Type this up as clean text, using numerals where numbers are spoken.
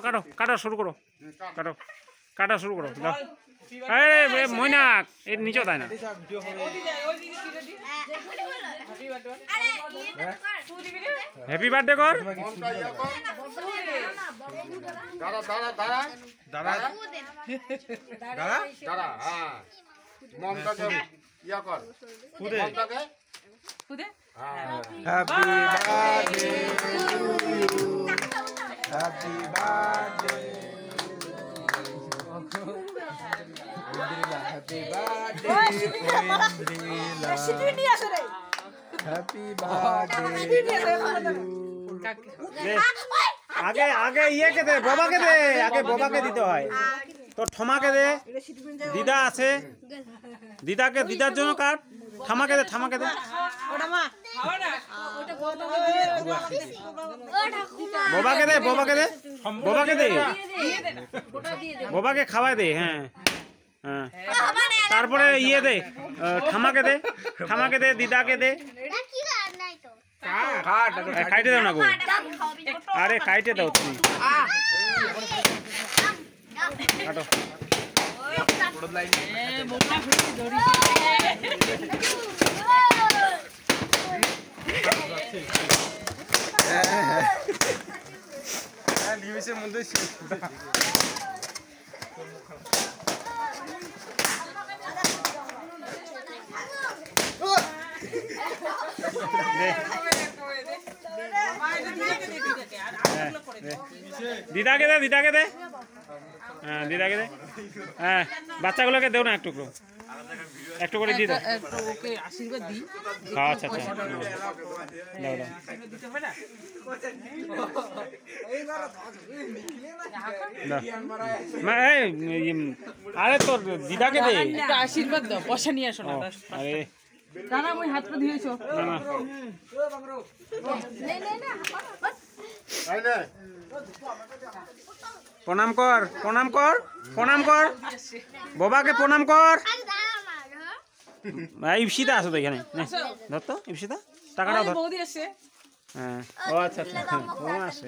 কাটো কাটা শুরু করো কাটো কাটা শুরু করো দাও আরে মইনাক এর নিচে তাই না হ্যাপি বার্থডে কর দাঁড়া দাঁড়া দাঁড়া দাঁড়া দাঁড়া দাঁড়া হ্যাঁ মমতাকে ইয়া কর মমতাকে খুদে happy birthday happy birthday happy birthday happy birthday আগে আগে ইয়েকে দে বাবাকে দে আগে বাবাকে দিতে হয় তো ঠমাকে দে দিদা আছে দিদাকে দিদার জন্য কাট ঠামাকে দে বাবাকে দে বাবাকে খাওয়াই দে হ্যাঁ হ্যাঁ তারপরে ইয়ে দে ঠামাকে দে দিদাকে দে খাইতে দাও না গো আরে খাইতে দাও তুমি কাটো নিমেষের মধ্যে দিদাকে দে হ্যাঁ দিদাকে দে হ্যাঁ বাচ্চাগুলোকে দেও না একটু করে দিয়ে দাও আশীর্বাদ দিই আচ্ছা আচ্ছা দাও আরে তোর দিদাকে দে আশীর্বাদ দাও পয়সা নিয়ে আসো না আরে দাদা ওই হাতটা দিয়েছো প্রণাম কর বাবাকে প্রণাম কর ইপসিতা আছো তো এখানে ধর তো ইপসিতা টাকাটা ধর বৌদি আসছে হ্যাঁ ও আচ্ছা আচ্ছা ও আসে